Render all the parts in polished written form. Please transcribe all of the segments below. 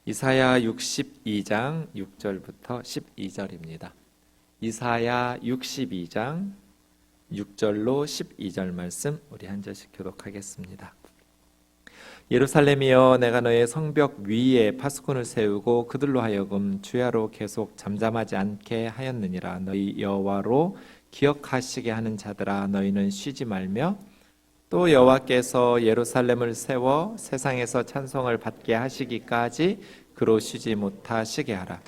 이사야 62장 6절부터 12절입니다. 이사야 62장 6절로 12절 말씀 우리 한 절씩 교독하겠습니다. 예루살렘이여, 내가 너의 성벽 위에 파수꾼을 세우고 그들로 하여금 주야로 계속 잠잠하지 않게 하였느니라. 너희 여호와로 기억하시게 하는 자들아, 너희는 쉬지 말며 또 여호와께서 예루살렘을 세워 세상에서 찬송을 받게 하시기까지 그로 쉬지 못하시게 하라.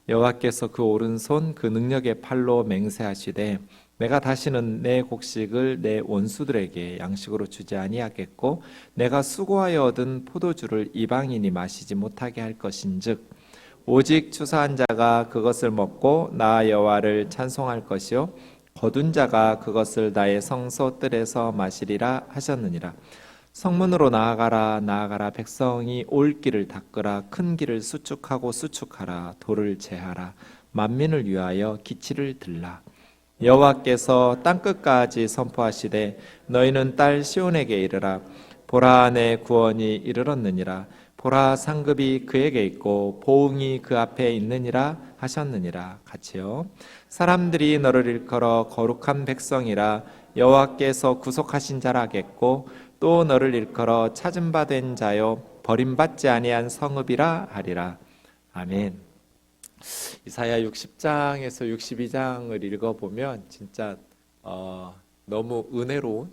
여호와께서 그 오른손 그 능력의 팔로 맹세하시되 내가 다시는 내 곡식을 내 원수들에게 양식으로 주지 아니하겠고 내가 수고하여 얻은 포도주를 이방인이 마시지 못하게 할 것인즉 오직 추수한 자가 그것을 먹고 나 여호와를 찬송할 것이요 거둔 자가 그것을 나의 성소 뜰에서 마시리라 하셨느니라. 성문으로 나아가라, 나아가라. 백성이 올 길을 닦으라. 큰 길을 수축하고 수축하라. 돌을 제하라. 만민을 위하여 기치를 들라. 여호와께서 땅끝까지 선포하시되 너희는 딸 시온에게 이르라. 보라, 내 구원이 이르렀느니라. 보라, 상급이 그에게 있고 보응이 그 앞에 있느니라 하셨느니라. 같이요. 사람들이 너를 일컬어 거룩한 백성이라 여호와께서 구속하신 자라 하겠고 또 너를 일컬어 찾은 바 된 자요 버림받지 아니한 성읍이라 하리라. 아멘. 이사야 60장에서 62장을 읽어보면 진짜 너무 은혜로운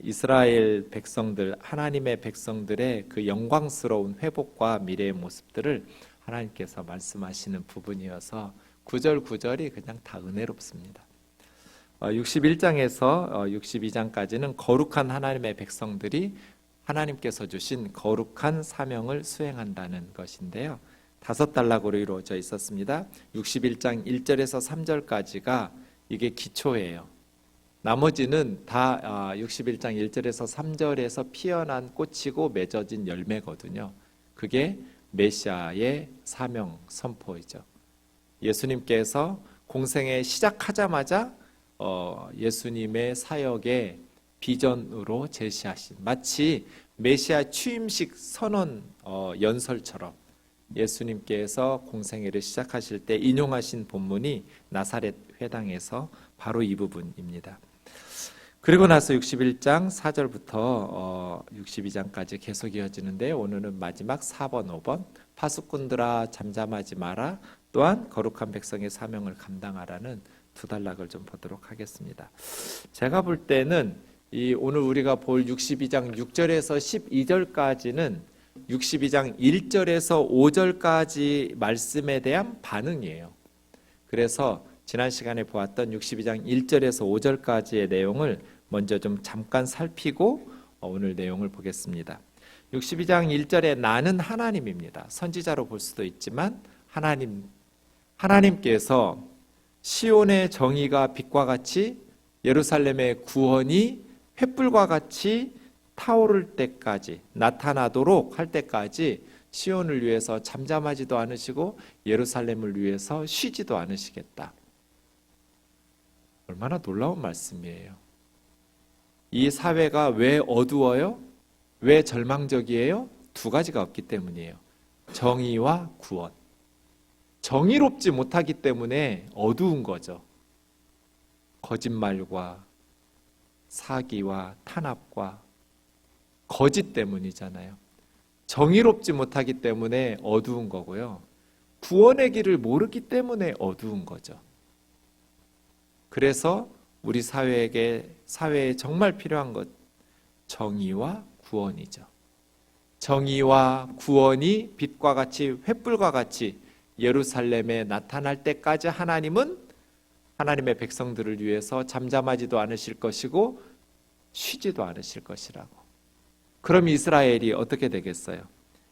이스라엘 백성들, 하나님의 백성들의 그 영광스러운 회복과 미래의 모습들을 하나님께서 말씀하시는 부분이어서 구절 구절이 그냥 다 은혜롭습니다. 61장에서 62장까지는 거룩한 하나님의 백성들이 하나님께서 주신 거룩한 사명을 수행한다는 것인데요. 5단락으로 이루어져 있었습니다. 61장 1절에서 3절까지가 이게 기초예요. 나머지는 다 61장 1절에서 3절에서 피어난 꽃이고 맺어진 열매거든요. 그게 메시아의 사명 선포이죠. 예수님께서 공생에 시작하자마자 예수님의 사역의 비전으로 제시하신, 마치 메시아 취임식 선언 연설처럼 예수님께서 공생애를 시작하실 때 인용하신 본문이 나사렛 회당에서 바로 이 부분입니다. 그리고 나서 61장 4절부터 62장까지 계속 이어지는데 오늘은 마지막 4번, 5번 파수꾼들아 잠잠하지 마라, 또한 거룩한 백성의 사명을 감당하라는 두 단락을 좀 보도록 하겠습니다. 제가 볼 때는 오늘 우리가 볼 62장 6절에서 12절까지는 62장 1절에서 5절까지 말씀에 대한 반응이에요. 그래서 지난 시간에 보았던 62장 1절에서 5절까지의 내용을 먼저 좀 잠깐 살피고 오늘 내용을 보겠습니다. 62장 1절에 나는 하나님입니다. 선지자로 볼 수도 있지만 하나님께서 시온의 정의가 빛과 같이 예루살렘의 구원이 횃불과 같이 타오를 때까지 나타나도록 할 때까지 시온을 위해서 잠잠하지도 않으시고 예루살렘을 위해서 쉬지도 않으시겠다. 얼마나 놀라운 말씀이에요. 이 사회가 왜 어두워요? 왜 절망적이에요? 두 가지가 없기 때문이에요. 정의와 구원. 정의롭지 못하기 때문에 어두운 거죠. 거짓말과 사기와 탄압과 거짓 때문이잖아요. 정의롭지 못하기 때문에 어두운 거고요. 구원의 길을 모르기 때문에 어두운 거죠. 그래서 우리 사회에 정말 필요한 것, 정의와 구원이죠. 정의와 구원이 빛과 같이 횃불과 같이 예루살렘에 나타날 때까지 하나님은 하나님의 백성들을 위해서 잠잠하지도 않으실 것이고 쉬지도 않으실 것이라고. 그럼 이스라엘이 어떻게 되겠어요?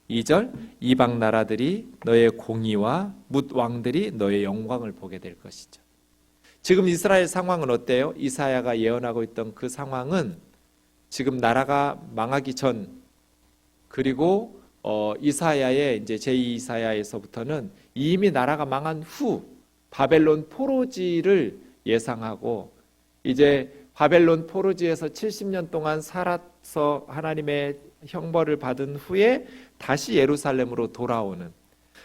2절, 이방 나라들이 너의 공의와 뭇 왕들이 너의 영광을 보게 될 것이죠. 지금 이스라엘 상황은 어때요? 이사야가 예언하고 있던 그 상황은 지금 나라가 망하기 전, 그리고 이사야의 이제 제2이사야에서부터는 이미 나라가 망한 후 바벨론 포로지를 예상하고 이제 바벨론 포로지에서 70년 동안 살아서 하나님의 형벌을 받은 후에 다시 예루살렘으로 돌아오는.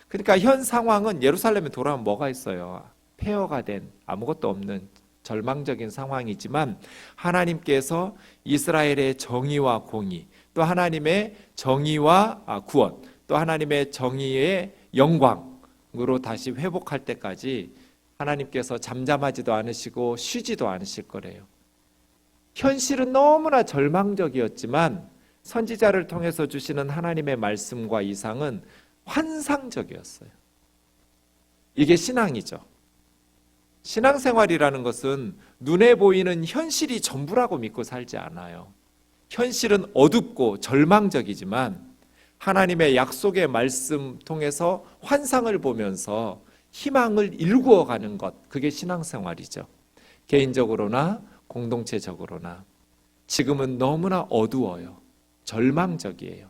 그러니까 현 상황은 예루살렘에 돌아오면 뭐가 있어요? 폐허가 된 아무것도 없는 절망적인 상황이지만 하나님께서 이스라엘의 정의와 공의, 또 하나님의 정의와 구원, 또 하나님의 정의의 영광으로 다시 회복할 때까지 하나님께서 잠잠하지도 않으시고 쉬지도 않으실 거래요. 현실은 너무나 절망적이었지만 선지자를 통해서 주시는 하나님의 말씀과 이상은 환상적이었어요. 이게 신앙이죠. 신앙생활이라는 것은 눈에 보이는 현실이 전부라고 믿고 살지 않아요. 현실은 어둡고 절망적이지만 하나님의 약속의 말씀 통해서 환상을 보면서 희망을 일구어가는 것, 그게 신앙생활이죠. 개인적으로나 공동체적으로나. 지금은 너무나 어두워요. 절망적이에요.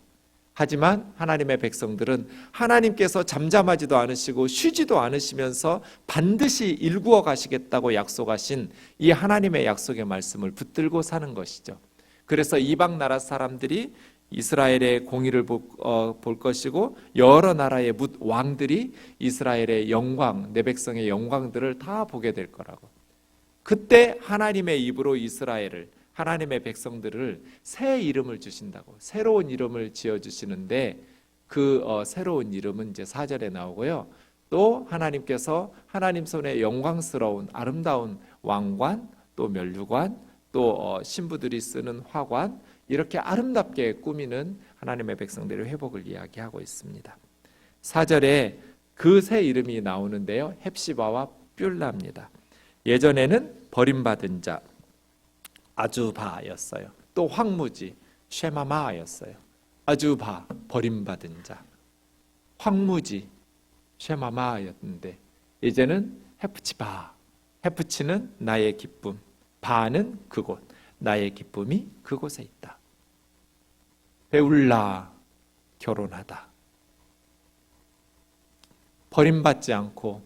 하지만 하나님의 백성들은 하나님께서 잠잠하지도 않으시고 쉬지도 않으시면서 반드시 일구어 가시겠다고 약속하신 이 하나님의 약속의 말씀을 붙들고 사는 것이죠. 그래서 이방 나라 사람들이 이스라엘의 공의를 볼 것이고 여러 나라의 왕들이 이스라엘의 영광, 내 백성의 영광들을 다 보게 될 거라고. 그때 하나님의 입으로 이스라엘을, 하나님의 백성들을 새 이름을 주신다고, 새로운 이름을 지어주시는데 그 새로운 이름은 이제 4절에 나오고요. 또 하나님께서 하나님 손에 영광스러운 아름다운 왕관, 또 면류관, 또 신부들이 쓰는 화관, 이렇게 아름답게 꾸미는 하나님의 백성들의 회복을 이야기하고 있습니다. 4절에 그 새 이름이 나오는데요. 헵시바와 뷸라입니다. 예전에는 버림받은 자, 아주바였어요. 또 황무지, 쉐마마였어요. 아주바, 버림받은 자. 황무지, 쉐마마였는데 이제는 헤프치바. 헤프치는 나의 기쁨, 바는 그곳, 나의 기쁨이 그곳에 있다. 베울라, 결혼하다. 버림받지 않고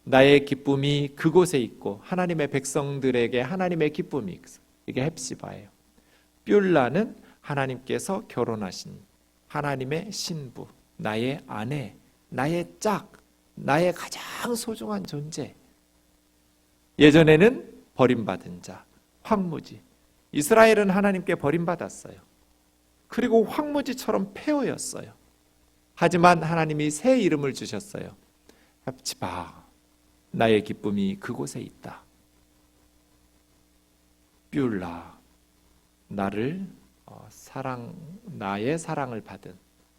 나의 기쁨이 그곳에 있고 하나님의 백성들에게 하나님의 기쁨이 있어. 이게 헵시바예요. 뷸라는 하나님께서 결혼하신 하나님의 신부, 나의 아내, 나의 짝, 나의 가장 소중한 존재. 예전에는 버림받은 자, 황무지. 이스라엘은 하나님께 버림받았어요. 그리고 황무지처럼 폐허였어요. 하지만 하나님이 새 이름을 주셨어요. 헵시바, 나의 기쁨이 그곳에 있다. 뷸라, 나를 나의 사랑을 받은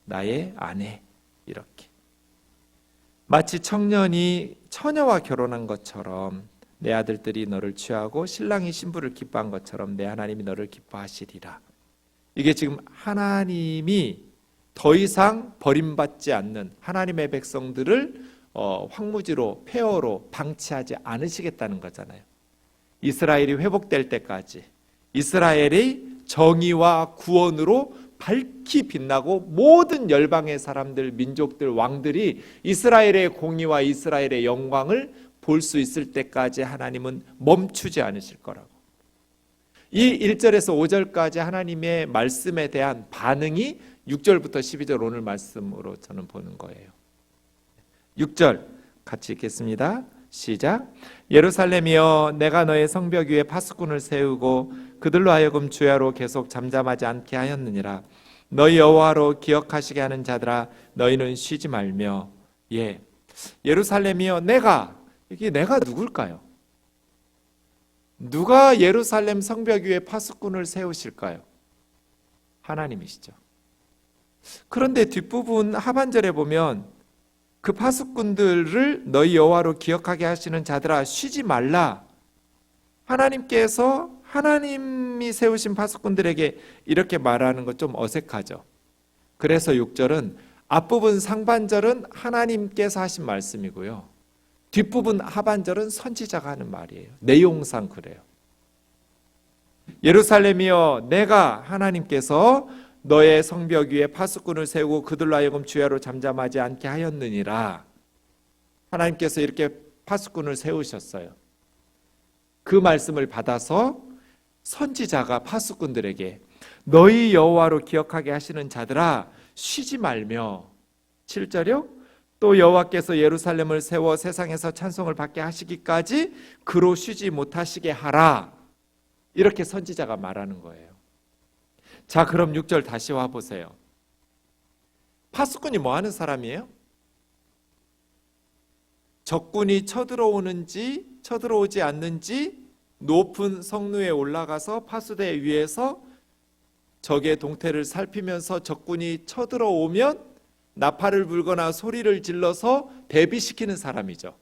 나의 아내. 이렇게 마치 청년이 처녀와 결혼한 것처럼 내 아들들이 너를 취하고 신랑이 신부를 기뻐한 것처럼 내 하나님이 너를 기뻐하시리라. 이게 지금 하나님이 더 이상 버림받지 않는 하나님의 백성들을 황무지로 폐허로 방치하지 않으시겠다는 거잖아요. 이스라엘이 회복될 때까지 이스라엘의 정의와 구원으로 밝히 빛나고 모든 열방의 사람들, 민족들, 왕들이 이스라엘의 공의와 이스라엘의 영광을 볼 수 있을 때까지 하나님은 멈추지 않으실 거라고. 이 1절에서 5절까지 하나님의 말씀에 대한 반응이 6절부터 12절 오늘 말씀으로 저는 보는 거예요. 6절 같이 읽겠습니다. 시작. 예루살렘이여, 내가 너의 성벽 위에 파수꾼을 세우고 그들로 하여금 주야로 계속 잠잠하지 않게 하였느니라. 너희 여호와로 기억하시게 하는 자들아, 너희는 쉬지 말며. 예, 예루살렘이여, 이게 내가 누굴까요? 누가 예루살렘 성벽 위에 파수꾼을 세우실까요? 하나님이시죠. 그런데 뒷부분 하반절에 보면 그 파수꾼들을 너희 여호와로 기억하게 하시는 자들아, 쉬지 말라. 하나님께서 하나님이 세우신 파수꾼들에게 이렇게 말하는 것 좀 어색하죠. 그래서 6절은 앞부분 상반절은 하나님께서 하신 말씀이고요, 뒷부분 하반절은 선지자가 하는 말이에요. 내용상 그래요. 예루살렘이여, 내가 하나님께서 너의 성벽 위에 파수꾼을 세우고 그들로 하여금 주야로 잠잠하지 않게 하였느니라. 하나님께서 이렇게 파수꾼을 세우셨어요. 그 말씀을 받아서 선지자가 파수꾼들에게 너희 여호와로 기억하게 하시는 자들아 쉬지 말며 7절이요 또 여호와께서 예루살렘을 세워 세상에서 찬송을 받게 하시기까지 그로 쉬지 못하시게 하라. 이렇게 선지자가 말하는 거예요. 자, 그럼 6절 다시 와보세요. 파수꾼이 뭐 하는 사람이에요? 적군이 쳐들어오는지 쳐들어오지 않는지 높은 성루에 올라가서 파수대 위에서 적의 동태를 살피면서 적군이 쳐들어오면 나팔을 불거나 소리를 질러서 대비시키는 사람이죠.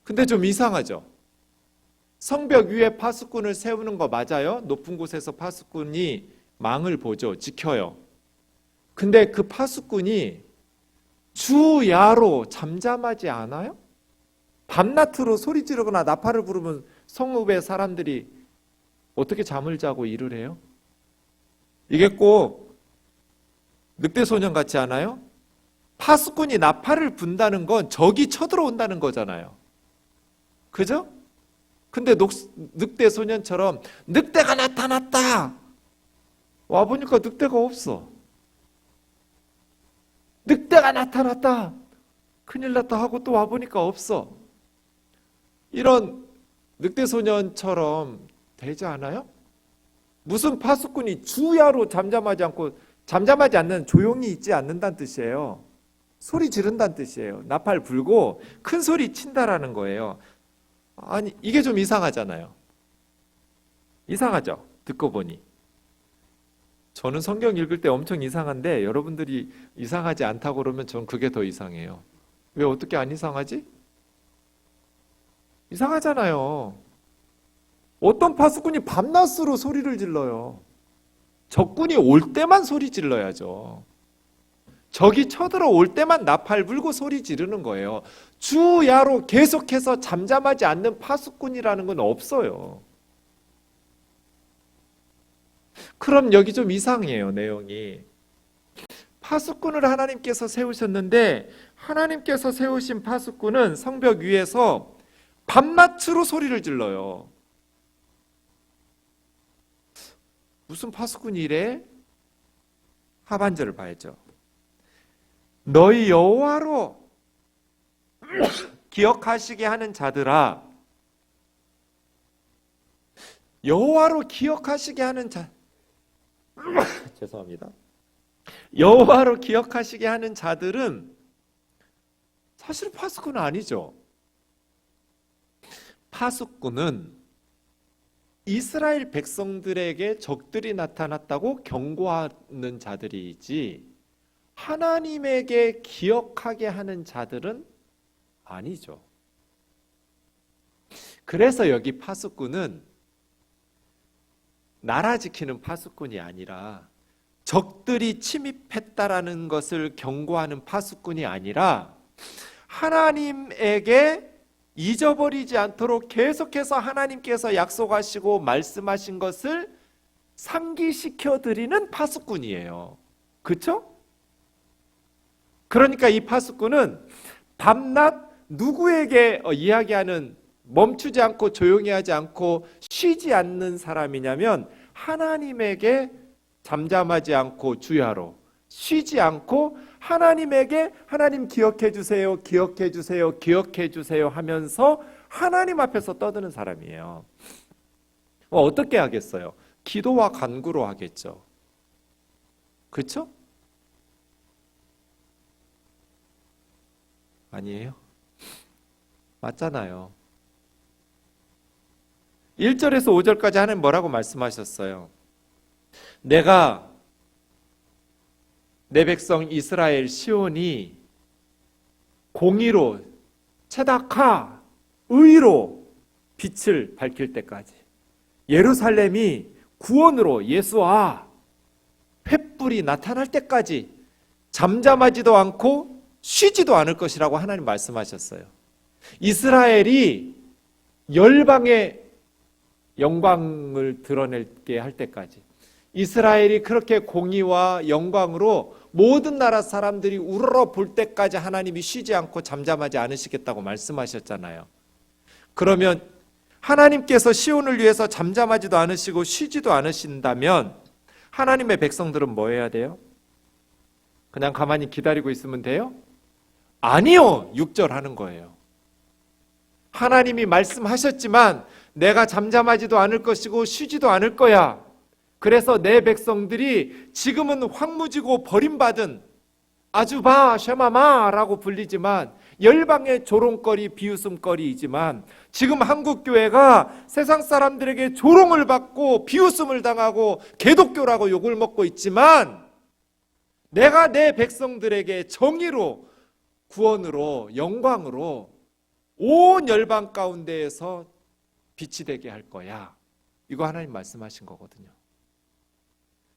근데 좀 이상하죠? 성벽 위에 파수꾼을 세우는 거 맞아요? 높은 곳에서 파수꾼이 망을 보죠. 지켜요. 근데 그 파수꾼이 주야로 잠잠하지 않아요? 밤낮으로 소리 지르거나 나팔을 부르면 성읍의 사람들이 어떻게 잠을 자고 일을 해요? 이게 꼭 늑대소년 같지 않아요? 파수꾼이 나팔을 분다는 건 적이 쳐들어온다는 거잖아요. 그죠? 근데 늑대소년처럼 늑대가 나타났다. 와보니까 늑대가 없어. 늑대가 나타났다. 큰일 났다 하고 또 와보니까 없어. 이런 늑대소년처럼 되지 않아요? 무슨 파수꾼이 주야로 잠잠하지 않는 조용히 있지 않는다는 뜻이에요. 소리 지른다는 뜻이에요. 나팔 불고 큰 소리 친다라는 거예요. 아니 이게 좀 이상하잖아요. 이상하죠? 듣고 보니. 저는 성경 읽을 때 엄청 이상한데 여러분들이 이상하지 않다고 그러면 전 그게 더 이상해요. 왜 어떻게 안 이상하지? 이상하잖아요. 어떤 파수꾼이 밤낮으로 소리를 질러요. 적군이 올 때만 소리 질러야죠. 적이 쳐들어올 때만 나팔 불고 소리 지르는 거예요. 주야로 계속해서 잠잠하지 않는 파수꾼이라는 건 없어요. 그럼 여기 좀 이상해요, 내용이. 파수꾼을 하나님께서 세우셨는데 하나님께서 세우신 파수꾼은 성벽 위에서 밤낮으로 소리를 질러요. 무슨 파수꾼이 이래? 하반절을 봐야죠. 너희 여호와로 기억하시게 하는 자들아. 여호와로 기억하시게 하는 자 죄송합니다. 여호와로 기억하시게 하는 자들은 사실 파수꾼은 아니죠. 파수꾼은 이스라엘 백성들에게 적들이 나타났다고 경고하는 자들이지 하나님에게 기억하게 하는 자들은 아니죠. 그래서 여기 파수꾼은 나라 지키는 파수꾼이 아니라 적들이 침입했다라는 것을 경고하는 파수꾼이 아니라 하나님에게 잊어버리지 않도록 계속해서 하나님께서 약속하시고 말씀하신 것을 상기시켜 드리는 파수꾼이에요. 그렇죠? 그러니까 이 파수꾼은 밤낮 누구에게 이야기하는 멈추지 않고 조용히 하지 않고 쉬지 않는 사람이냐면 하나님에게 잠잠하지 않고 주야로 쉬지 않고 하나님에게 하나님 기억해 주세요, 기억해 주세요, 기억해 주세요 하면서 하나님 앞에서 떠드는 사람이에요. 어떻게 하겠어요? 기도와 간구로 하겠죠. 그렇죠? 아니에요? 맞잖아요. 1절에서 5절까지 하나님 뭐라고 말씀하셨어요? 내가 내 백성 이스라엘 시온이 공의로 체다카 의로 빛을 밝힐 때까지 예루살렘이 구원으로 예수와 횃불이 나타날 때까지 잠잠하지도 않고 쉬지도 않을 것이라고 하나님 말씀하셨어요. 이스라엘이 열방의 영광을 드러낼게 할 때까지 이스라엘이 그렇게 공의와 영광으로 모든 나라 사람들이 우러러 볼 때까지 하나님이 쉬지 않고 잠잠하지 않으시겠다고 말씀하셨잖아요. 그러면 하나님께서 시온을 위해서 잠잠하지도 않으시고 쉬지도 않으신다면 하나님의 백성들은 뭐 해야 돼요? 그냥 가만히 기다리고 있으면 돼요? 아니요. 6절 하는 거예요. 하나님이 말씀하셨지만 내가 잠잠하지도 않을 것이고 쉬지도 않을 거야. 그래서 내 백성들이 지금은 황무지고 버림받은 아주바 쉐마마라고 불리지만 열방의 조롱거리 비웃음거리이지만 지금 한국교회가 세상 사람들에게 조롱을 받고 비웃음을 당하고 개독교라고 욕을 먹고 있지만 내가 내 백성들에게 정의로 구원으로 영광으로 온 열방 가운데에서 빛이 되게 할 거야. 이거 하나님 말씀하신 거거든요.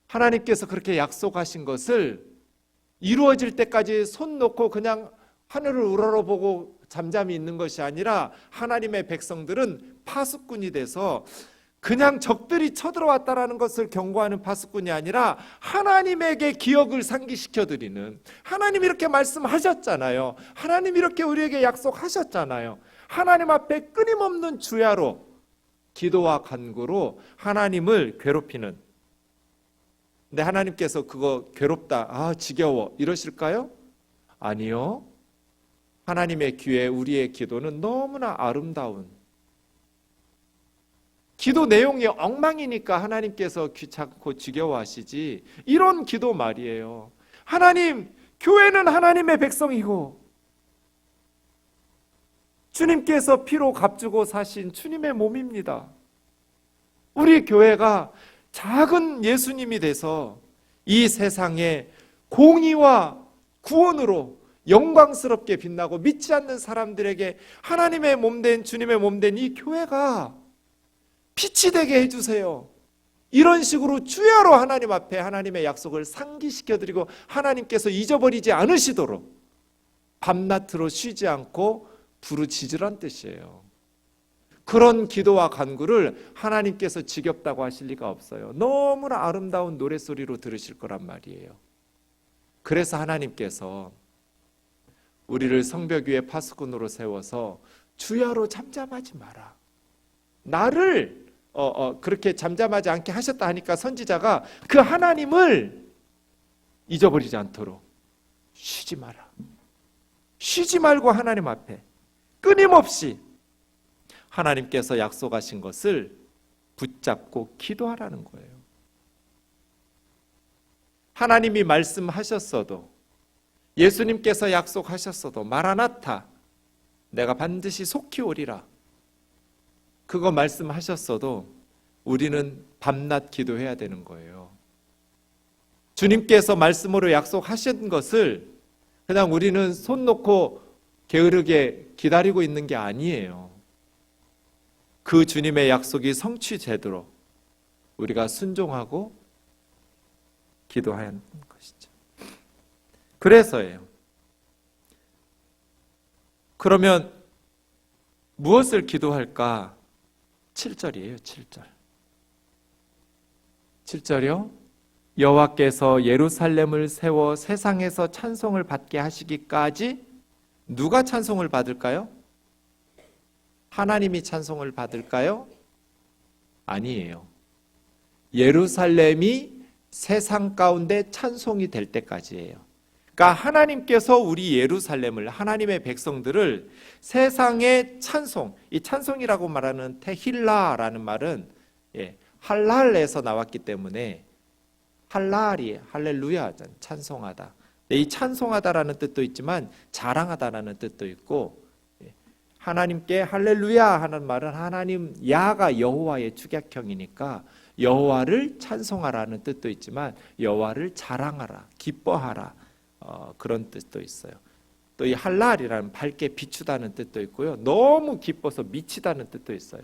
하나님께서 그렇게 약속하신 것을 이루어질 때까지 손 놓고 그냥 하늘을 우러러보고 잠잠히 있는 것이 아니라 하나님의 백성들은 파수꾼이 돼서 그냥 적들이 쳐들어왔다라는 것을 경고하는 파수꾼이 아니라 하나님에게 기억을 상기시켜드리는, 하나님이 이렇게 말씀하셨잖아요. 하나님이 이렇게 우리에게 약속하셨잖아요. 하나님 앞에 끊임없는 주야로 기도와 간구로 하나님을 괴롭히는, 근데 하나님께서 그거 괴롭다, 지겨워 이러실까요? 아니요. 하나님의 귀에 우리의 기도는 너무나 아름다운, 기도 내용이 엉망이니까 하나님께서 귀찮고 지겨워하시지, 이런 기도 말이에요. 하나님, 교회는 하나님의 백성이고 주님께서 피로 값주고 사신 주님의 몸입니다. 우리 교회가 작은 예수님이 돼서 이 세상에 공의와 구원으로 영광스럽게 빛나고 믿지 않는 사람들에게 하나님의 몸된 주님의 몸된 이 교회가 빛이 되게 해주세요. 이런 식으로 주야로 하나님 앞에 하나님의 약속을 상기시켜드리고 하나님께서 잊어버리지 않으시도록 밤낮으로 쉬지 않고 부르짖으란 뜻이에요. 그런 기도와 간구를 하나님께서 지겹다고 하실 리가 없어요. 너무나 아름다운 노랫소리로 들으실 거란 말이에요. 그래서 하나님께서 우리를 성벽 위에 파수꾼으로 세워서 주야로 잠잠하지 마라, 나를 그렇게 잠잠하지 않게 하셨다 하니까 선지자가 그 하나님을 잊어버리지 않도록 쉬지 마라, 쉬지 말고 하나님 앞에 끊임없이 하나님께서 약속하신 것을 붙잡고 기도하라는 거예요. 하나님이 말씀하셨어도, 예수님께서 약속하셨어도, 마라나타, 내가 반드시 속히 오리라, 그거 말씀하셨어도 우리는 밤낮 기도해야 되는 거예요. 주님께서 말씀으로 약속하신 것을 그냥 우리는 손 놓고 게으르게 기다리고 있는 게 아니에요. 그 주님의 약속이 성취되도록 우리가 순종하고 기도해야 하는 것이죠. 그래서예요. 그러면 무엇을 기도할까? 7절이에요. 7절. 7절이요. 여호와께서 예루살렘을 세워 세상에서 찬송을 받게 하시기까지. 누가 찬송을 받을까요? 하나님이 찬송을 받을까요? 아니에요. 예루살렘이 세상 가운데 찬송이 될 때까지예요. 그러니까 하나님께서 우리 예루살렘을, 하나님의 백성들을 세상의 찬송, 이 찬송이라고 말하는 테힐라라는 말은 할랄에서 나왔기 때문에 할랄이 할렐루야, 찬송하다. 이 찬송하다라는 뜻도 있지만 자랑하다라는 뜻도 있고, 하나님께 할렐루야 하는 말은 하나님, 야가 여호와의 축약형이니까 여호와를 찬송하라는 뜻도 있지만 여호와를 자랑하라, 기뻐하라, 그런 뜻도 있어요. 또 이 할랄이라는 밝게 비추다는 뜻도 있고요, 너무 기뻐서 미치다는 뜻도 있어요.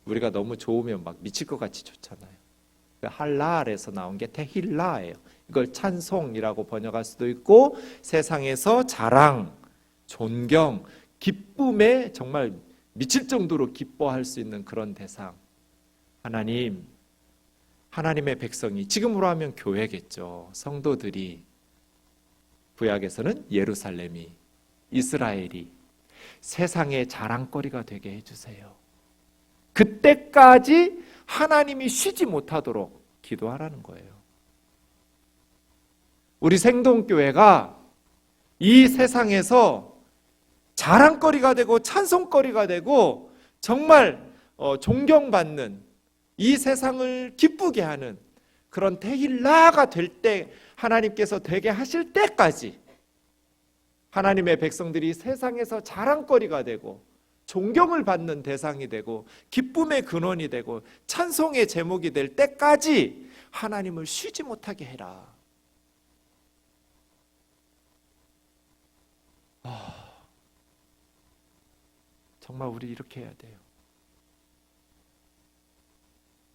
우리가 너무 좋으면 막 미칠 것 같이 좋잖아요. 할랄에서 나온 게 테힐라예요. 이걸 찬송이라고 번역할 수도 있고, 세상에서 자랑, 존경, 기쁨에 정말 미칠 정도로 기뻐할 수 있는 그런 대상, 하나님, 하나님의 백성이, 지금으로 하면 교회겠죠, 성도들이, 구약에서는 예루살렘이, 이스라엘이 세상의 자랑거리가 되게 해주세요. 그때까지 하나님이 쉬지 못하도록 기도하라는 거예요. 우리 생동교회가 이 세상에서 자랑거리가 되고 찬송거리가 되고 정말 존경받는, 이 세상을 기쁘게 하는 그런 데일라가 될 때, 하나님께서 되게 하실 때까지 하나님의 백성들이 세상에서 자랑거리가 되고 존경을 받는 대상이 되고 기쁨의 근원이 되고 찬송의 제목이 될 때까지 하나님을 쉬지 못하게 해라. 정말 우리 이렇게 해야 돼요.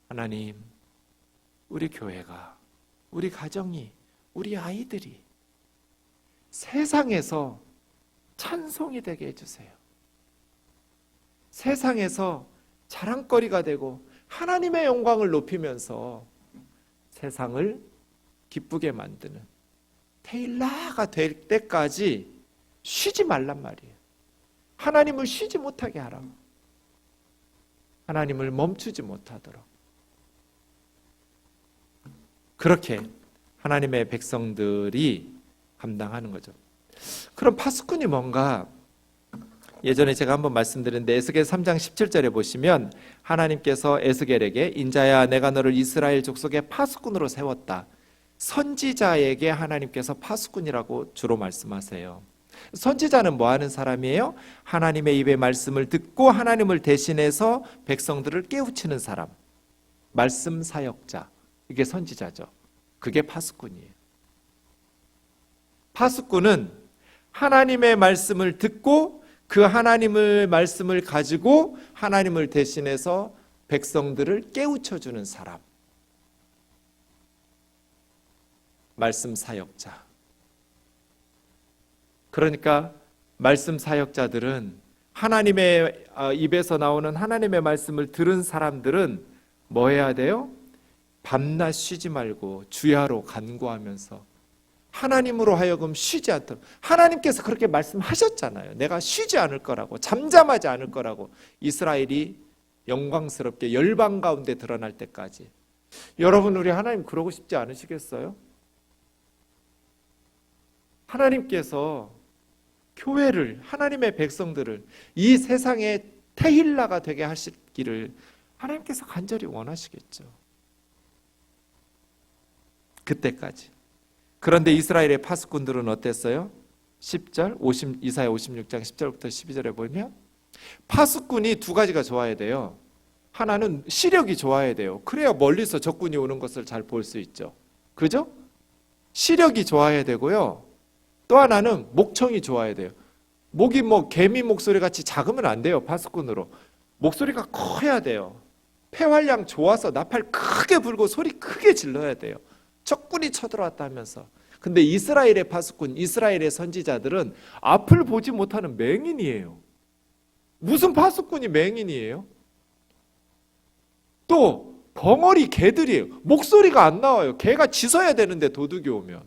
하나님, 우리 교회가, 우리 가정이, 우리 아이들이 세상에서 찬송이 되게 해주세요. 세상에서 자랑거리가 되고 하나님의 영광을 높이면서 세상을 기쁘게 만드는 데일라가 될 때까지 쉬지 말란 말이에요. 하나님을 쉬지 못하게 하라. 하나님을 멈추지 못하도록. 그렇게 하나님의 백성들이 감당하는 거죠. 그럼 파수꾼이 뭔가, 예전에 제가 한번 말씀드렸는데 에스겔 3장 17절에 보시면 하나님께서 에스겔에게 인자야 내가 너를 이스라엘 족속의 파수꾼으로 세웠다. 선지자에게 하나님께서 파수꾼이라고 주로 말씀하세요. 선지자는 뭐 하는 사람이에요? 하나님의 입의 말씀을 듣고 하나님을 대신해서 백성들을 깨우치는 사람, 말씀 사역자, 이게 선지자죠. 그게 파수꾼이에요. 파수꾼은 하나님의 말씀을 듣고 그 하나님의 말씀을 가지고 하나님을 대신해서 백성들을 깨우쳐주는 사람, 말씀 사역자. 그러니까 말씀 사역자들은 하나님의 입에서 나오는 하나님의 말씀을 들은 사람들은 뭐 해야 돼요? 밤낮 쉬지 말고 주야로 간구하면서 하나님으로 하여금 쉬지 않도록. 하나님께서 그렇게 말씀하셨잖아요. 내가 쉬지 않을 거라고, 잠잠하지 않을 거라고. 이스라엘이 영광스럽게 열방 가운데 드러날 때까지. 여러분, 우리 하나님 그러고 싶지 않으시겠어요? 하나님께서 교회를, 하나님의 백성들을 이 세상의 테힐라가 되게 하시기를 하나님께서 간절히 원하시겠죠. 그때까지. 그런데 이스라엘의 파수꾼들은 어땠어요? 10절, 이사야 56장 10절부터 12절에 보면 파수꾼이 두 가지가 좋아야 돼요. 하나는 시력이 좋아야 돼요. 그래야 멀리서 적군이 오는 것을 잘 볼 수 있죠. 그죠? 시력이 좋아야 되고요. 또 하나는 목청이 좋아야 돼요. 목이 개미 목소리 같이 작으면 안 돼요. 파수꾼으로 목소리가 커야 돼요. 폐활량 좋아서 나팔 크게 불고 소리 크게 질러야 돼요. 적군이 쳐들어왔다 하면서. 근데 이스라엘의 파수꾼, 이스라엘의 선지자들은 앞을 보지 못하는 맹인이에요. 무슨 파수꾼이 맹인이에요? 또 벙어리 개들이에요. 목소리가 안 나와요. 개가 짖어야 되는데 도둑이 오면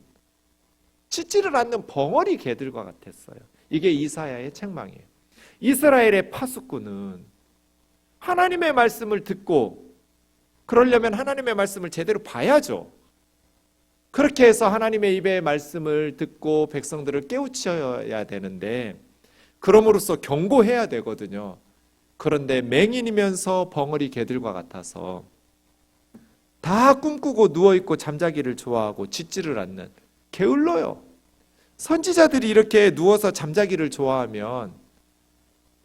짖지를 않는 벙어리 개들과 같았어요. 이게 이사야의 책망이에요. 이스라엘의 파수꾼은 하나님의 말씀을 듣고, 그러려면 하나님의 말씀을 제대로 봐야죠. 그렇게 해서 하나님의 입의 말씀을 듣고 백성들을 깨우쳐야 되는데, 그럼으로써 경고해야 되거든요. 그런데 맹인이면서 벙어리 개들과 같아서 다 꿈꾸고 누워있고 잠자기를 좋아하고 짖지를 않는, 게을러요. 선지자들이 이렇게 누워서 잠자기를 좋아하면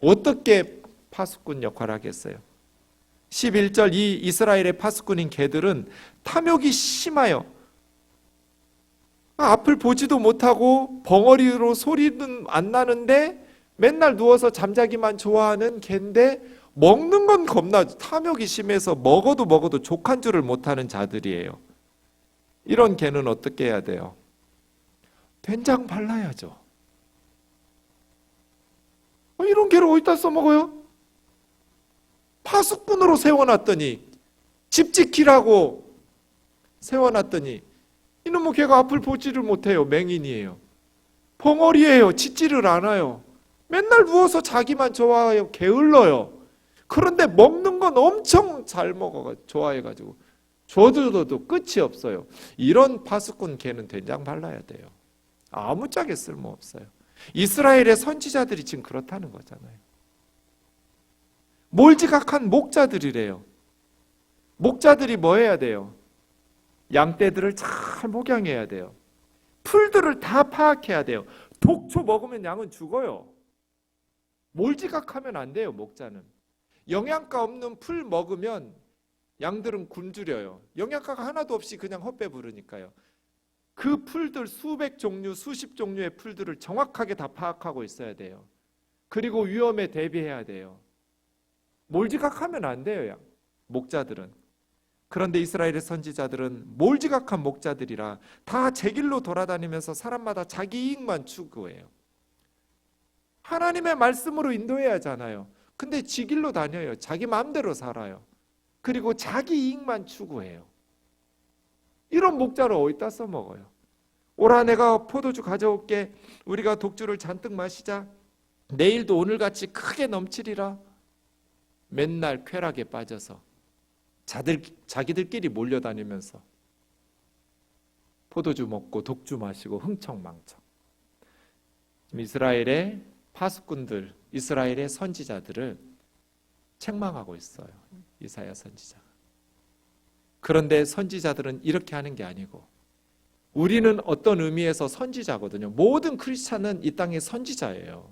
어떻게 파수꾼 역할을 하겠어요? 11절, 이 이스라엘의 파수꾼인 개들은 탐욕이 심하여 앞을 보지도 못하고 벙어리로 소리는 안 나는데 맨날 누워서 잠자기만 좋아하는 개인데 먹는 건 겁나 탐욕이 심해서 먹어도 족한 줄을 못하는 자들이에요. 이런 개는 어떻게 해야 돼요? 된장 발라야죠. 이런 개를 어디다 써먹어요? 파수꾼으로 세워놨더니, 집 지키라고 세워놨더니 이놈의 개가 앞을 보지를 못해요. 맹인이에요. 벙어리예요. 짖지를 않아요. 맨날 누워서 자기만 좋아해요. 게을러요. 그런데 먹는 건 엄청 잘 먹어 좋아해가지고 줘도 끝이 없어요. 이런 파수꾼 개는 된장 발라야 돼요. 아무짝에 쓸모없어요. 이스라엘의 선지자들이 지금 그렇다는 거잖아요. 몰지각한 목자들이래요. 목자들이 뭐 해야 돼요? 양떼들을 잘 목양해야 돼요. 풀들을 다 파악해야 돼요. 독초 먹으면 양은 죽어요. 몰지각하면 안 돼요. 목자는 영양가 없는 풀 먹으면 양들은 굶주려요. 영양가가 하나도 없이 그냥 헛배 부르니까요. 그 풀들 수백 종류, 수십 종류의 풀들을 정확하게 다 파악하고 있어야 돼요. 그리고 위험에 대비해야 돼요. 몰지각하면 안 돼요. 목자들은. 그런데 이스라엘의 선지자들은 몰지각한 목자들이라 다 제 길로 돌아다니면서 사람마다 자기 이익만 추구해요. 하나님의 말씀으로 인도해야 하잖아요. 근데 지 길로 다녀요. 자기 마음대로 살아요. 그리고 자기 이익만 추구해요. 이런 목자를 어디다 써먹어요? 오라 내가 포도주 가져올게. 우리가 독주를 잔뜩 마시자. 내일도 오늘같이 크게 넘치리라. 맨날 쾌락에 빠져서 자기들끼리 몰려다니면서 포도주 먹고 독주 마시고 흥청망청. 이스라엘의 파수꾼들, 이스라엘의 선지자들을 책망하고 있어요. 이사야 선지자가. 그런데 선지자들은 이렇게 하는 게 아니고 우리는 어떤 의미에서 선지자거든요. 모든 크리스찬은 이 땅의 선지자예요.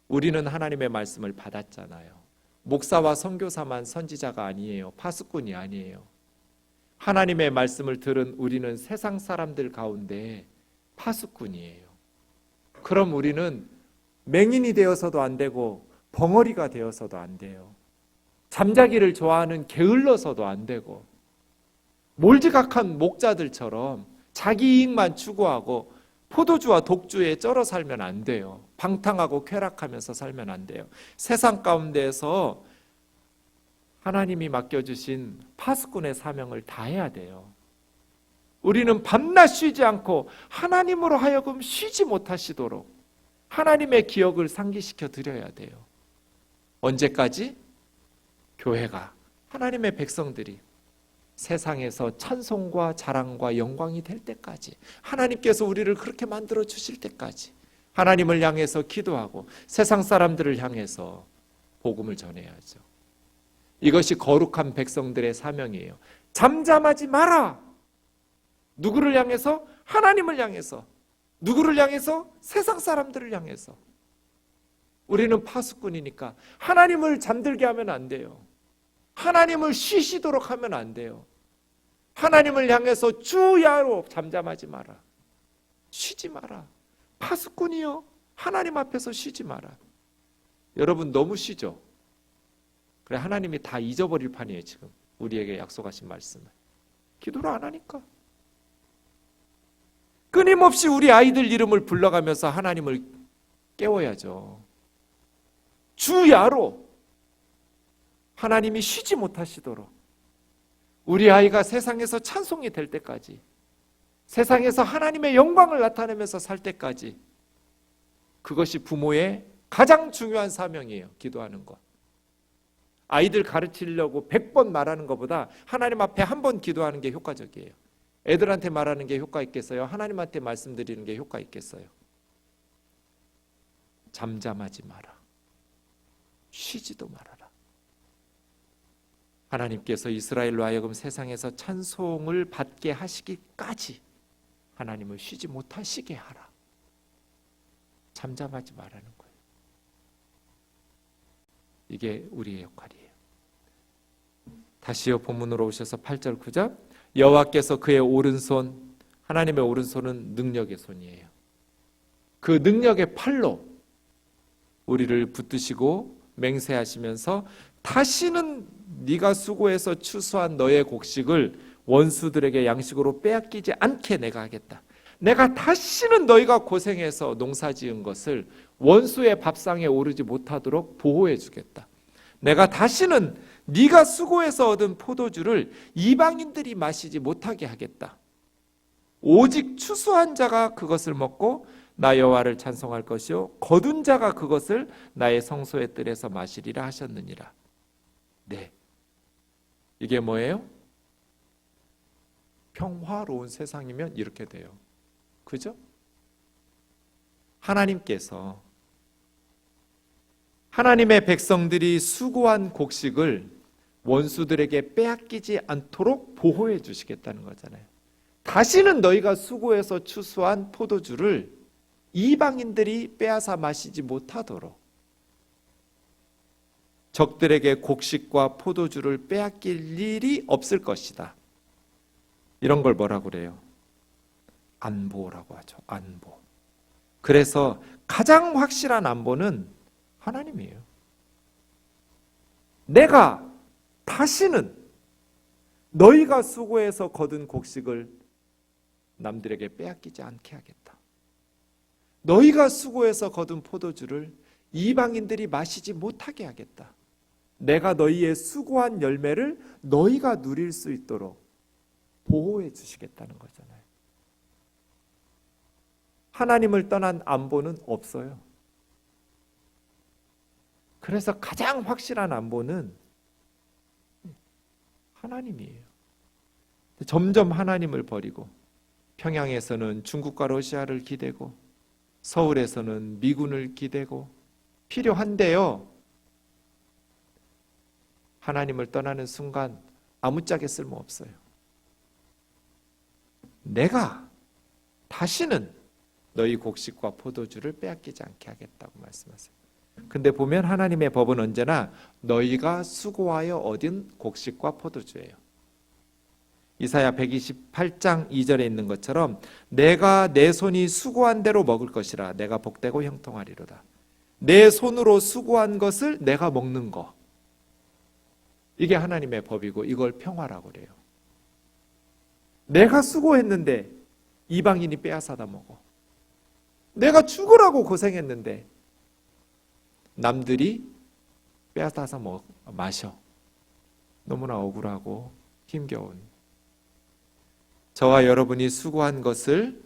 우리는 하나님의 말씀을 받았잖아요. 목사와 선교사만 선지자가 아니에요. 파수꾼이 아니에요. 하나님의 말씀을 들은 우리는 세상 사람들 가운데 파수꾼이에요. 그럼 우리는 맹인이 되어서도 안 되고 벙어리가 되어서도 안 돼요. 잠자기를 좋아하는 게을러서도 안 되고 몰지각한 목자들처럼 자기 이익만 추구하고 포도주와 독주에 쩔어 살면 안 돼요. 방탕하고 쾌락하면서 살면 안 돼요. 세상 가운데에서 하나님이 맡겨주신 파수꾼의 사명을 다해야 돼요. 우리는 밤낮 쉬지 않고 하나님으로 하여금 쉬지 못하시도록 하나님의 기억을 상기시켜 드려야 돼요. 언제까지? 교회가, 하나님의 백성들이 세상에서 찬송과 자랑과 영광이 될 때까지, 하나님께서 우리를 그렇게 만들어 주실 때까지 하나님을 향해서 기도하고 세상 사람들을 향해서 복음을 전해야죠. 이것이 거룩한 백성들의 사명이에요. 잠잠하지 마라. 누구를 향해서? 하나님을 향해서. 누구를 향해서? 세상 사람들을 향해서. 우리는 파수꾼이니까 하나님을 잠들게 하면 안 돼요. 하나님을 쉬시도록 하면 안 돼요. 하나님을 향해서 주야로 잠잠하지 마라. 쉬지 마라. 파수꾼이요. 하나님 앞에서 쉬지 마라. 여러분 너무 쉬죠? 그래 하나님이 다 잊어버릴 판이에요. 지금 우리에게 약속하신 말씀을. 기도를 안 하니까. 끊임없이 우리 아이들 이름을 불러가면서 하나님을 깨워야죠. 주야로 하나님이 쉬지 못하시도록 우리 아이가 세상에서 찬송이 될 때까지, 세상에서 하나님의 영광을 나타내면서 살 때까지, 그것이 부모의 가장 중요한 사명이에요. 기도하는 것. 아이들 가르치려고 100번 말하는 것보다 하나님 앞에 한 번 기도하는 게 효과적이에요. 애들한테 말하는 게 효과 있겠어요? 하나님한테 말씀드리는 게 효과 있겠어요? 잠잠하지 마라. 쉬지도 말아라. 하나님께서 이스라엘로 하여금 세상에서 찬송을 받게 하시기까지 하나님을 쉬지 못하시게 하라. 잠잠하지 말라는 거예요. 이게 우리의 역할이에요. 다시요 본문으로 오셔서 8절 9절 여호와께서 그의 오른손, 하나님의 오른손은 능력의 손이에요. 그 능력의 팔로 우리를 붙드시고 맹세하시면서 다시는 네가 수고해서 추수한 너의 곡식을 원수들에게 양식으로 빼앗기지 않게 내가 하겠다. 내가 다시는 너희가 고생해서 농사지은 것을 원수의 밥상에 오르지 못하도록 보호해 주겠다. 내가 다시는 네가 수고해서 얻은 포도주를 이방인들이 마시지 못하게 하겠다. 오직 추수한 자가 그것을 먹고 나 여호와를 찬송할 것이요 거둔 자가 그것을 나의 성소의 뜰에서 마시리라 하셨느니라. 네, 이게 뭐예요? 평화로운 세상이면 이렇게 돼요. 그죠? 하나님께서 하나님의 백성들이 수고한 곡식을 원수들에게 빼앗기지 않도록 보호해 주시겠다는 거잖아요. 다시는 너희가 수고해서 추수한 포도주를 이방인들이 빼앗아 마시지 못하도록 적들에게 곡식과 포도주를 빼앗길 일이 없을 것이다. 이런 걸 뭐라고 그래요? 안보라고 하죠. 안보. 그래서 가장 확실한 안보는 하나님이에요. 내가 다시는 너희가 수고해서 거둔 곡식을 남들에게 빼앗기지 않게 하겠다. 너희가 수고해서 거둔 포도주를 이방인들이 마시지 못하게 하겠다. 내가 너희의 수고한 열매를 너희가 누릴 수 있도록 보호해 주시겠다는 거잖아요. 하나님을 떠난 안보는 없어요. 그래서 가장 확실한 안보는 하나님이에요. 점점 하나님을 버리고 평양에서는 중국과 러시아를 기대고 서울에서는 미군을 기대고 필요한데요. 하나님을 떠나는 순간 아무짝에 쓸모없어요. 내가 다시는 너희 곡식과 포도주를 빼앗기지 않게 하겠다고 말씀하세요. 근데 보면 하나님의 법은 언제나 너희가 수고하여 얻은 곡식과 포도주예요. 이사야 128장 2절에 있는 것처럼 내가 내 손이 수고한 대로 먹을 것이라 내가 복되고 형통하리로다. 내 손으로 수고한 것을 내가 먹는 거. 이게 하나님의 법이고 이걸 평화라고 그래요. 내가 수고했는데 이방인이 빼앗아다 먹어. 내가 죽으라고 고생했는데 남들이 빼앗아서 마셔. 너무나 억울하고 힘겨운. 저와 여러분이 수고한 것을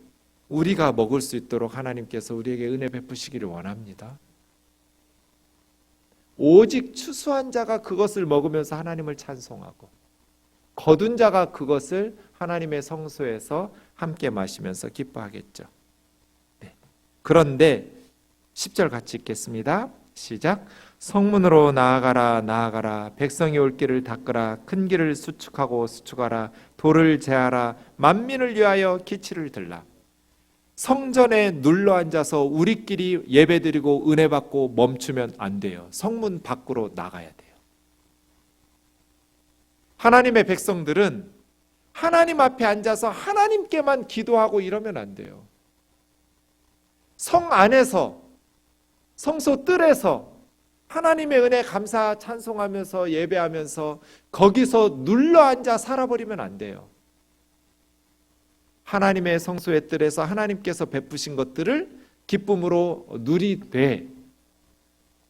우리가 먹을 수 있도록 하나님께서 우리에게 은혜 베푸시기를 원합니다. 오직 추수한 자가 그것을 먹으면서 하나님을 찬송하고 거둔 자가 그것을 하나님의 성소에서 함께 마시면서 기뻐하겠죠. 네. 그런데 10절 같이 읽겠습니다. 시작. 성문으로 나아가라 나아가라 백성이 올 길을 닦으라 큰 길을 수축하고 수축하라 돌을 제하라 만민을 위하여 기치를 들라. 성전에 눌러앉아서 우리끼리 예배드리고 은혜 받고 멈추면 안 돼요. 성문 밖으로 나가야 돼요. 하나님의 백성들은 하나님 앞에 앉아서 하나님께만 기도하고 이러면 안 돼요. 성 안에서 성소 뜰에서 하나님의 은혜 감사 찬송하면서 예배하면서 거기서 눌러앉아 살아버리면 안 돼요. 하나님의 성소의 뜰에서 하나님께서 베푸신 것들을 기쁨으로 누리되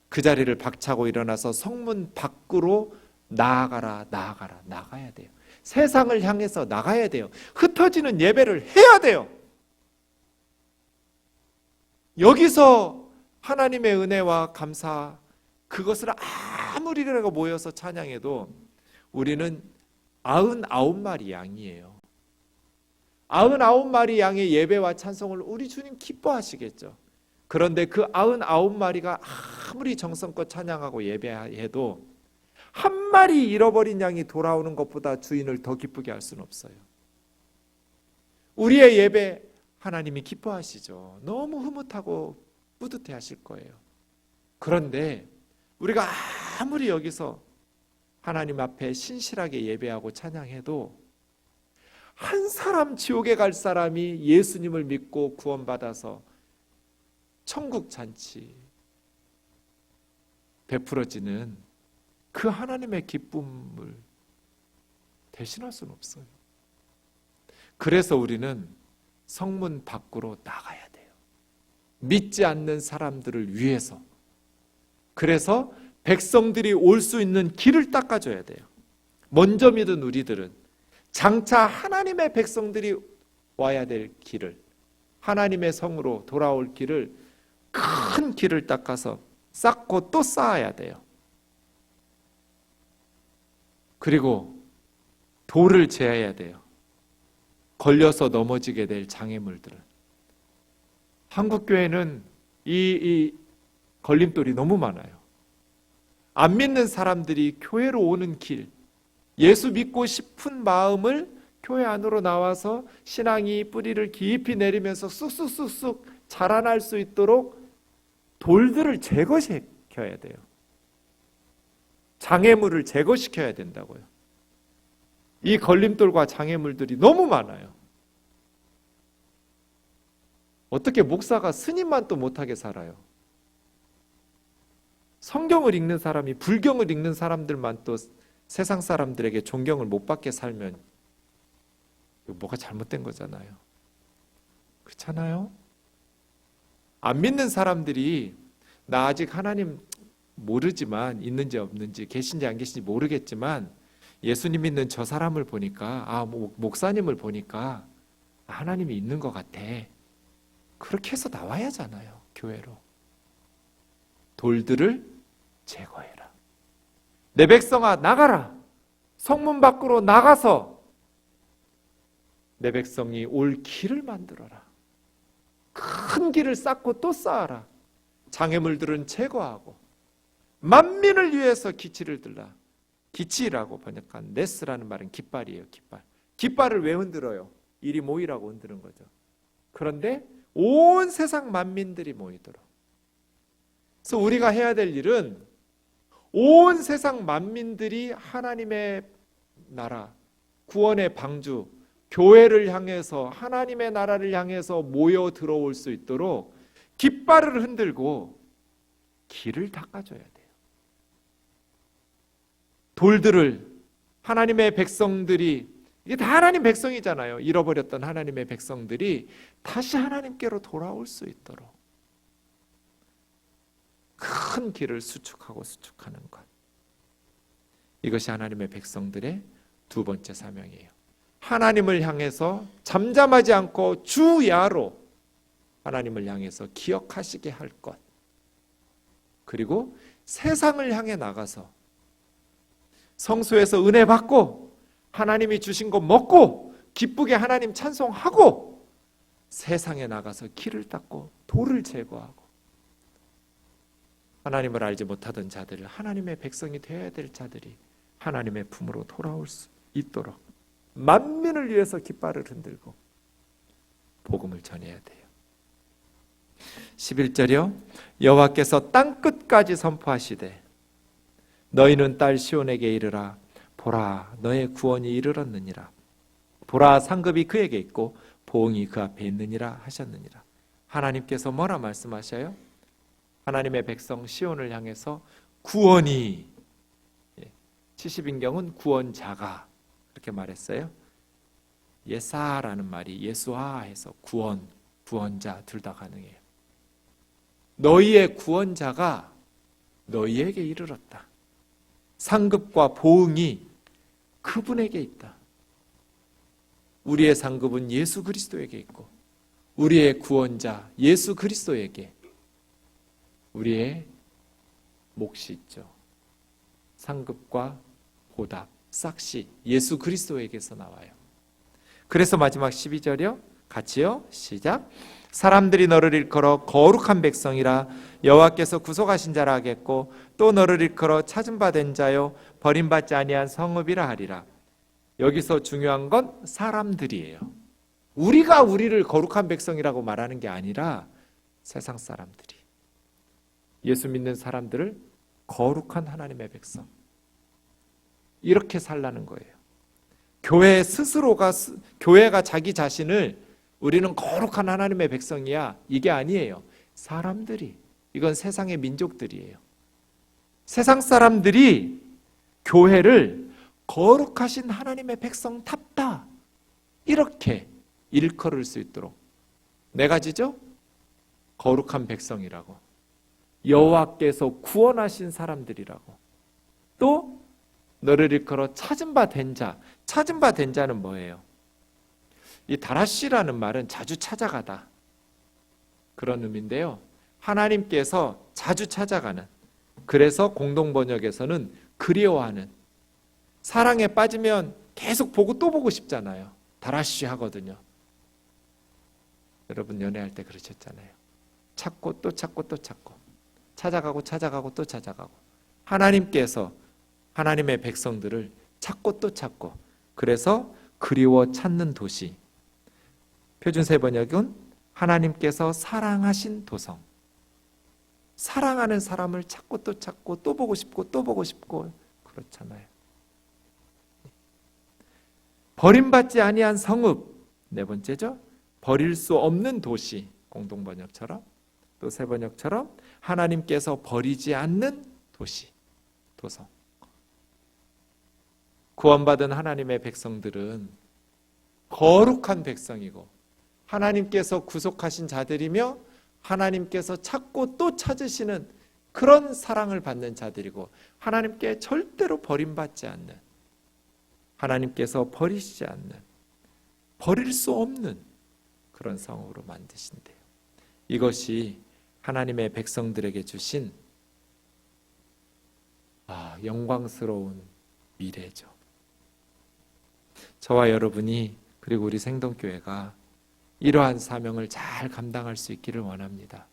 그 자리를 박차고 일어나서 성문 밖으로 나아가라 나아가라 나가야 돼요. 세상을 향해서 나가야 돼요. 흩어지는 예배를 해야 돼요. 여기서 하나님의 은혜와 감사 그것을 아무리 그래가 모여서 찬양해도 우리는 99마리 양이에요. 99마리 양의 예배와 찬송을 우리 주님 기뻐하시겠죠. 그런데 그 99마리가 아무리 정성껏 찬양하고 예배해도 한 마리 잃어버린 양이 돌아오는 것보다 주인을 더 기쁘게 할 수는 없어요. 우리의 예배 하나님이 기뻐하시죠. 너무 흐뭇하고 뿌듯해 하실 거예요. 그런데 우리가 아무리 여기서 하나님 앞에 신실하게 예배하고 찬양해도 한 사람 지옥에 갈 사람이 예수님을 믿고 구원받아서 천국 잔치 베풀어지는 그 하나님의 기쁨을 대신할 수는 없어요. 그래서 우리는 성문 밖으로 나가야 돼요. 믿지 않는 사람들을 위해서. 그래서 백성들이 올 수 있는 길을 닦아줘야 돼요. 먼저 믿은 우리들은 장차 하나님의 백성들이 와야 될 길을, 하나님의 성으로 돌아올 길을, 큰 길을 닦아서 쌓고 또 쌓아야 돼요. 그리고 돌을 제어해야 돼요. 걸려서 넘어지게 될 장애물들을. 한국 교회는 이 걸림돌이 너무 많아요. 안 믿는 사람들이 교회로 오는 길, 예수 믿고 싶은 마음을 교회 안으로 나와서 신앙이 뿌리를 깊이 내리면서 쑥쑥쑥쑥 자라날 수 있도록 돌들을 제거시켜야 돼요. 장애물을 제거시켜야 된다고요. 이 걸림돌과 장애물들이 너무 많아요. 어떻게 목사가 스님만 또 못하게 살아요? 성경을 읽는 사람이, 불경을 읽는 사람들만 또 세상 사람들에게 존경을 못 받게 살면 뭐가 잘못된 거잖아요. 그렇잖아요? 안 믿는 사람들이 나 아직 하나님 모르지만, 있는지 없는지, 계신지 안 계신지 모르겠지만 예수님 믿는 저 사람을 보니까, 목사님을 보니까 하나님이 있는 것 같아. 그렇게 해서 나와야 하잖아요, 교회로. 돌들을 제거해라. 내 백성아, 나가라. 성문 밖으로 나가서 내 백성이 올 길을 만들어라. 큰 길을 쌓고 또 쌓아라. 장애물들은 제거하고 만민을 위해서 기치를 들라. 기치라고 번역한 네스라는 말은 깃발이에요. 깃발. 깃발을 왜 흔들어요? 이리 모이라고 흔드는 거죠. 그런데 온 세상 만민들이 모이도록. 그래서 우리가 해야 될 일은 온 세상 만민들이 하나님의 나라, 구원의 방주, 교회를 향해서, 하나님의 나라를 향해서 모여 들어올 수 있도록 깃발을 흔들고 길을 닦아줘야 돼요. 돌들을, 하나님의 백성들이, 이게 다 하나님 백성이잖아요. 잃어버렸던 하나님의 백성들이 다시 하나님께로 돌아올 수 있도록 큰 길을 수축하는 것. 이것이 하나님의 백성들의 두 번째 사명이에요. 하나님을 향해서 잠잠하지 않고 주야로 하나님을 향해서 기억하시게 할 것. 그리고 세상을 향해 나가서 성소에서 은혜 받고 하나님이 주신 것 먹고 기쁘게 하나님 찬송하고 세상에 나가서 길을 닦고 돌을 제거하고 하나님을 알지 못하던 자들을, 하나님의 백성이 되어야 될 자들이 하나님의 품으로 돌아올 수 있도록 만민을 위해서 깃발을 흔들고 복음을 전해야 돼요. 11절이요. 여호와께서 땅끝까지 선포하시되 너희는 딸 시온에게 이르라. 보라, 너의 구원이 이르렀느니라. 보라, 상급이 그에게 있고 보응이 그 앞에 있느니라 하셨느니라. 하나님께서 뭐라 말씀하셔요? 하나님의 백성 시온을 향해서 구원이, 70인경은 구원자가 그렇게 말했어요. 예사라는 말이 예수아해서 구원, 구원자 둘 다 가능해요. 너희의 구원자가 너희에게 이르렀다. 상급과 보응이 그분에게 있다. 우리의 상급은 예수 그리스도에게 있고 우리의 구원자 예수 그리스도에게 우리의 몫이 있죠. 상급과 보답, 싹시 예수 그리스도에게서 나와요. 그래서 마지막 12절이요. 같이요. 시작. 사람들이 너를 일컬어 거룩한 백성이라 여호와께서 구속하신 자라 하겠고 또 너를 일컬어 찾은 바 된 자요 버림받지 아니한 성읍이라 하리라. 여기서 중요한 건 사람들이에요. 우리가 우리를 거룩한 백성이라고 말하는 게 아니라 세상 사람들이, 예수 믿는 사람들을 거룩한 하나님의 백성, 이렇게 살라는 거예요. 교회 스스로가, 교회가 자기 자신을 우리는 거룩한 하나님의 백성이야, 이게 아니에요. 사람들이, 이건 세상의 민족들이에요. 세상 사람들이 교회를 거룩하신 하나님의 백성답다 이렇게 일컬을 수 있도록, 네 가지죠? 거룩한 백성이라고, 여호와께서 구원하신 사람들이라고, 또 너를 일컬어 찾은 바 된 자. 찾은 바 된 자는 뭐예요? 이 다라시라는 말은 자주 찾아가다, 그런 의미인데요. 하나님께서 자주 찾아가는, 그래서 공동번역에서는 그리워하는, 사랑에 빠지면 계속 보고 또 보고 싶잖아요. 다라쉬 하거든요. 여러분 연애할 때 그러셨잖아요. 찾고 또 찾고 또 찾고, 찾아가고 찾아가고 또 찾아가고. 하나님께서 하나님의 백성들을 찾고 또 찾고, 그래서 그리워 찾는 도시. 표준세 번역은 하나님께서 사랑하신 도성. 사랑하는 사람을 찾고 또 찾고 또 보고 싶고 또 보고 싶고 그렇잖아요. 버림받지 아니한 성읍. 네 번째죠. 버릴 수 없는 도시. 공동 번역처럼, 또 새 번역처럼 하나님께서 버리지 않는 도시, 도성. 구원받은 하나님의 백성들은 거룩한 백성이고 하나님께서 구속하신 자들이며 하나님께서 찾고 또 찾으시는 그런 사랑을 받는 자들이고, 하나님께 절대로 버림받지 않는, 하나님께서 버리시지 않는, 버릴 수 없는 그런 성으로 만드신대요. 이것이 하나님의 백성들에게 주신 영광스러운 미래죠. 저와 여러분이, 그리고 우리 생동교회가 이러한 사명을 잘 감당할 수 있기를 원합니다.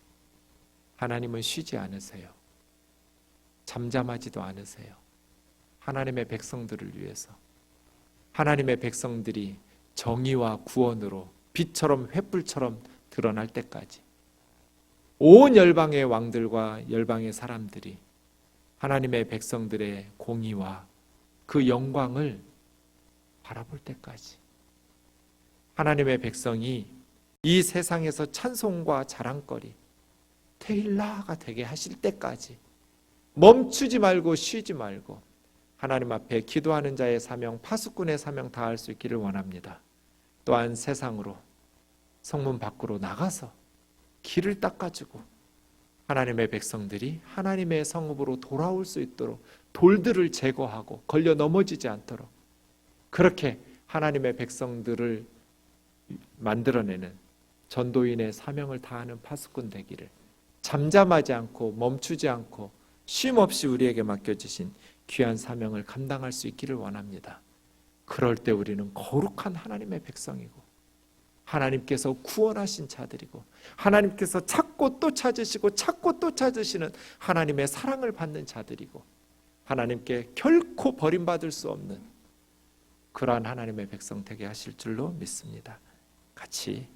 하나님은 쉬지 않으세요. 잠잠하지도 않으세요. 하나님의 백성들을 위해서, 하나님의 백성들이 정의와 구원으로 빛처럼 횃불처럼 드러날 때까지 온 열방의 왕들과 열방의 사람들이 하나님의 백성들의 공의와 그 영광을 바라볼 때까지, 하나님의 백성이 이 세상에서 찬송과 자랑거리, 테일라가 되게 하실 때까지 멈추지 말고 쉬지 말고 하나님 앞에 기도하는 자의 사명, 파수꾼의 사명 다할 수 있기를 원합니다. 또한 세상으로, 성문 밖으로 나가서 길을 닦아주고 하나님의 백성들이 하나님의 성읍으로 돌아올 수 있도록 돌들을 제거하고 걸려 넘어지지 않도록 그렇게 하나님의 백성들을 만들어내는 전도인의 사명을 다하는 파수꾼 되기를, 잠잠하지 않고 멈추지 않고 쉼 없이 우리에게 맡겨주신 귀한 사명을 감당할 수 있기를 원합니다. 그럴 때 우리는 거룩한 하나님의 백성이고 하나님께서 구원하신 자들이고 하나님께서 찾고 또 찾으시고 찾고 또 찾으시는 하나님의 사랑을 받는 자들이고 하나님께 결코 버림받을 수 없는 그러한 하나님의 백성 되게 하실 줄로 믿습니다. 같이